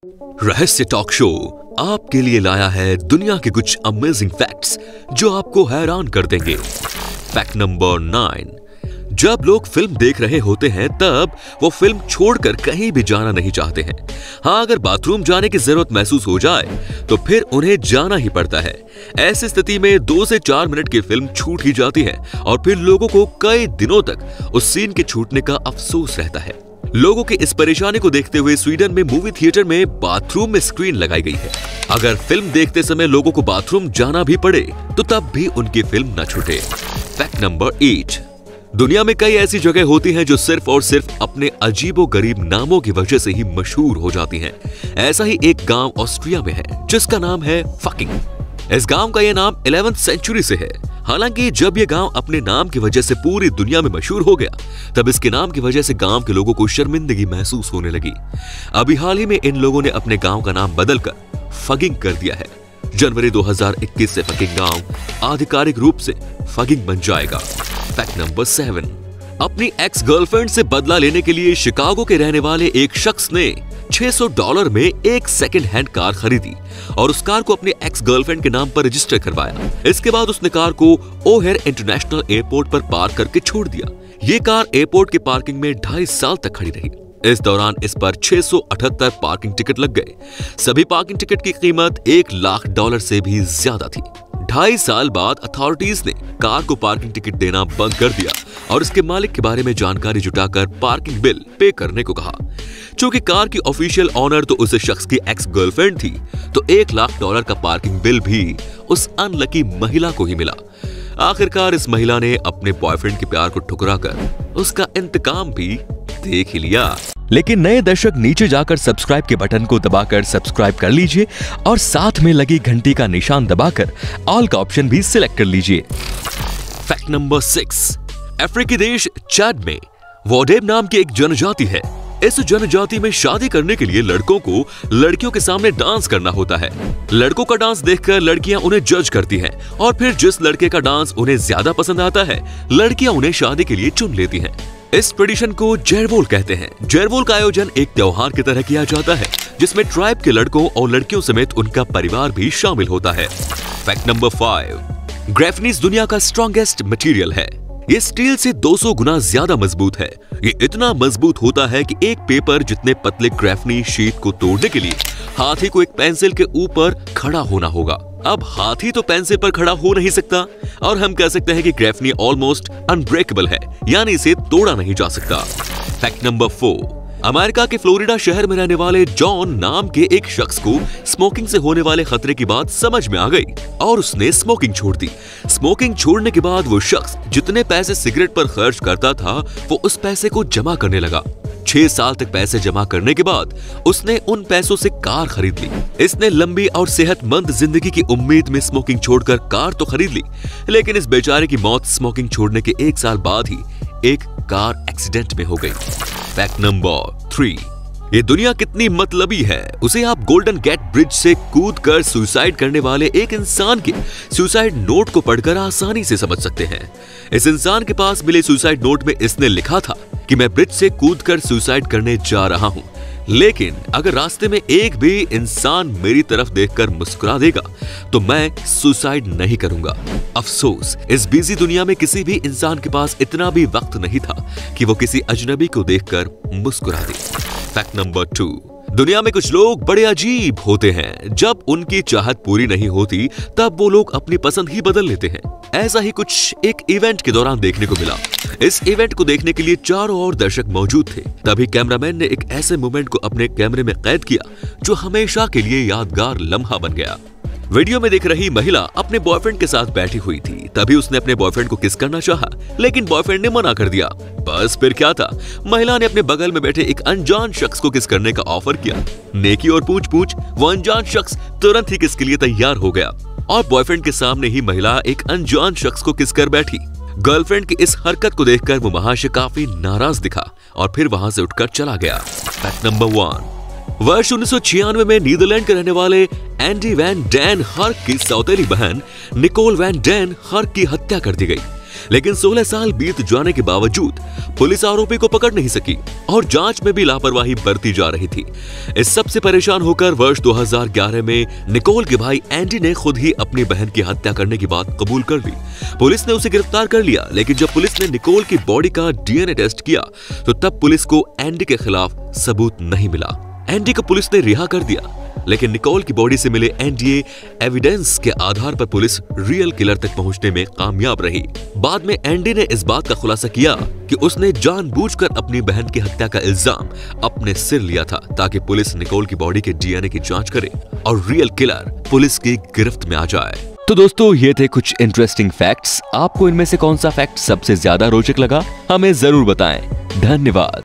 रहस्य talk show आपके लिए लाया है दुनिया के कुछ अमेजिंग फैक्ट्स जो आपको हैरान कर देंगे। फैक्ट नंबर 9, जब लोग फिल्म देख रहे होते हैं तब वो फिल्म छोड़कर कहीं भी जाना नहीं चाहते हैं। हाँ, अगर बाथरूम जाने की जरूरत महसूस हो जाए तो फिर उन्हें जाना ही पड़ता है। ऐसी स्थिति में 2 से 4 मिनट की फिल्म छूट ही जाती है और फिर लोगों को कई दिनों तक उस सीन के छूटने का अफसोस रहता है। लोगों की इस परेशानी को देखते हुए स्वीडन में मूवी थिएटर में बाथरूम में स्क्रीन लगाई गई है। अगर फिल्म देखते समय लोगों को बाथरूम जाना भी पड़े तो तब भी उनकी फिल्म न छूटे। फैक्ट नंबर 8, दुनिया में कई ऐसी जगह होती हैं जो सिर्फ और सिर्फ अपने अजीबोगरीब नामों की वजह से ही मशहूर हो जाती हैं। ऐसा ही एक गांव ऑस्ट्रिया में है जिसका नाम है फकिंग। इस गांव का यह नाम 11वीं सेंचुरी से है। हालांकि जब यह गांव अपने नाम की वजह से पूरी दुनिया में मशहूर हो गया तब इसके नाम की वजह से गांव के लोगों को शर्मिंदगी महसूस होने लगी। अभी हाल ही में इन लोगों ने अपने गांव का नाम बदलकर फगिंग कर दिया है। जनवरी 2021 से फगिंग गांव आधिकारिक रूप से फगिंग बन जाएगा। फैक्ट नंबर 7, अपनी एक्स गर्लफ्रेंड से बदला लेने के लिए शिकागो के रहने वाले एक शख्स ने $600 में एक सेकंड हैंड कार खरीदी और उस कार को अपने एक्स गर्लफ्रेंड के नाम पर रजिस्टर करवाया। इसके बाद उसने कार को ओहेर इंटरनेशनल एयरपोर्ट पर पार्क करके छोड़ दिया। ये कार एयरपोर्ट की पार्किंग में 2.5 साल तक खड़ी रही। इस दौरान इस पर 678 पार्किंग टिकट लग गए। सभी पार्किंग टिकट की कीमत $1 लाख से भी ज्यादा थी। 2.5 साल बाद अथॉरिटीज ने कार को पार्किंग टिकट देना बंद कर दिया और इसके मालिक के बारे में जानकारी जुटाकर पार्किंग बिल पे करने को कहा। चूंकि कार की ऑफिशियल ऑनर तो उस शख्स की एक्स गर्लफ्रेंड थी तो $1 लाख का पार्किंग बिल भी उस अनलकी महिला को ही मिला। आखिरकार इस महिला ने अपने बॉयफ्रेंड के प्यार को ठुकराकर उसका इंतकाम भी देख ही लिया। लेकिन नए दर्शक नीचे जाकर सब्सक्राइब के बटन को दबाकर सब्सक्राइब कर लीजिए और साथ में लगी घंटी का निशान दबाकर ऑल का ऑप्शन भी सिलेक्ट कर लीजिए। फैक्ट नंबर 6, अफ्रीकी देश चाद में वोडेब नाम की एक जनजाति है। इस जनजाति में शादी करने के लिए लड़कों को लड़कियों के सामने डांस करना होता है। लड़कों का डांस देखकर लड़कियां उन्हें जज करती हैं और फिर जिस लड़के का डांस उन्हें ज्यादा पसंद आता है लड़कियां उन्हें शादी के लिए चुन लेती हैं। इस ट्रेडिशन को जेरवोल कहते हैं। जेरवोल का आयोजन एक त्योहार की तरह किया जाता है जिसमें ट्राइब के लड़कों और लड़कियों समेत उनका परिवार भी शामिल होता है। फैक्ट नंबर 5, ग्रेफनीज दुनिया का स्ट्रॉन्गेस्ट मटेरियल है। ये स्टील से 200 गुना ज्यादा मजबूत है। ये इतना मजबूत होता है कि एक पेपर जितने पतले ग्रेफनी शीट को तोड़ने के लिए हाथी को एक पेंसिल के ऊपर खड़ा होना होगा। अब हाथी तो पेंसिल पर खड़ा हो नहीं सकता और हम कह सकते हैं कि ग्रेफनी ऑलमोस्ट अनब्रेकेबल है, यानी इसे तोड़ा नहीं जा सकता। फैक्ट नंबर 4, अमेरिका के फ्लोरिडा शहर में रहने वाले जॉन नाम के एक शख्स को स्मोकिंग से होने वाले खतरे की बात समझ में आ गई और उसने स्मोकिंग छोड़ दी। स्मोकिंग छोड़ने के बाद वो शख्स जितने पैसे सिगरेट पर खर्च करता था वो उस पैसे को जमा करने लगा। 6 साल तक पैसे जमा करने के बाद उसने उन पैसों से कार खरीद ली। इसने लंबी और सेहतमंद जिंदगी की उम्मीद में स्मोकिंग छोड़कर कार तो खरीद ली, लेकिन इस बेचारे की मौत स्मोकिंग छोड़ने के 1 साल बाद ही एक कार एक्सीडेंट में हो गई। फैक्ट नंबर 3, ये दुनिया कितनी मतलबी है उसे आप गोल्डन गेट ब्रिज से कूदकर सुसाइड करने वाले एक इंसान के सुसाइड नोट को पढ़कर आसानी से समझ सकते हैं। इस इंसान के पास मिले सुसाइड नोट में इसने लिखा था कि मैं ब्रिज से कूदकर सुसाइड करने जा रहा हूं, लेकिन अगर रास्ते में एक भी इंसान मेरी तरफ देखकर मुस्कुरा देगा तो मैं सुसाइड नहीं करूंगा। अफसोस, इस बिजी दुनिया में किसी भी इंसान के पास इतना भी वक्त नहीं था कि वो किसी अजनबी को देखकर मुस्कुरा दे। फैक्ट नंबर 2, दुनिया में कुछ लोग बड़े अजीब होते हैं। जब उनकी चाहत पूरी नहीं होती तब वो लोग अपनी पसंद ही बदल लेते हैं। ऐसा ही कुछ एक इवेंट के दौरान देखने को मिला। इस इवेंट को देखने के लिए चारों ओर दर्शक मौजूद थे। तभी कैमरामैन ने एक ऐसे मोमेंट को अपने कैमरे में कैद किया जो हमेशा के लिए यादगार लम्हा बन गया। वीडियो में दिख रही महिला अपने बॉयफ्रेंड के साथ बैठी हुई थी। तभी उसने अपने बॉयफ्रेंड को किस करना चाहा, लेकिन बॉयफ्रेंड ने मना कर दिया। बस फिर क्या था, महिला ने अपने बगल में बैठे एक अनजान शख्स को किस करने का ऑफर किया। नेकी और पूछ पूछ वो अनजान शख्स तुरंत ही किस के लिए तैयार हो गया और बॉयफ्रेंड के सामने ही महिला एक अनजान शख्स को किस कर बैठी। गर्लफ्रेंड की इस हरकत को देखकर वो वहां से काफी नाराज दिखा और फिर वहां से उठकर चला गया। फैक्ट नंबर 1, वर्ष 1996 में नीदरलैंड के रहने वाले एंडी वैन डैन हर्क की सौतेली बहन निकोल वैन डैन हर्क की हत्या कर दी गई। लेकिन 16 साल बीत जाने के बावजूद पुलिस आरोपी को पकड़ नहीं सकी और जांच में भी लापरवाही बरती जा रही थी। इस सब से परेशान होकर वर्ष 2011 में निकोल के भाई एंडी ने खुद ही अपनी बहन की हत्या करने की बात कबूल कर ली। पुलिस ने उसे गिरफ्तार कर लिया, लेकिन जब पुलिस ने निकोल की बॉडी का डीएनए टेस्ट किया तो तब पुलिस को एंडी के खिलाफ सबूत नहीं मिला। एंडी को पुलिस ने रिहा कर दिया, लेकिन निकोल की बॉडी से मिले एनडीए एविडेंस के आधार पर पुलिस रियल किलर तक पहुंचने में कामयाब रही। बाद में एंडी ने इस बात का खुलासा किया कि उसने जानबूझकर अपनी बहन की हत्या का इल्जाम अपने सिर लिया था ताकि पुलिस निकोल की बॉडी के डीएनए की जांच करे और रियल किलर पुलिस की गिरफ्त में आ जाए। तो दोस्तों, ये थे कुछ इंटरेस्टिंग फैक्ट्स। आपको इनमें से कौन सा फैक्ट सबसे ज्यादा रोचक लगा, हमें जरूर बताएं। धन्यवाद।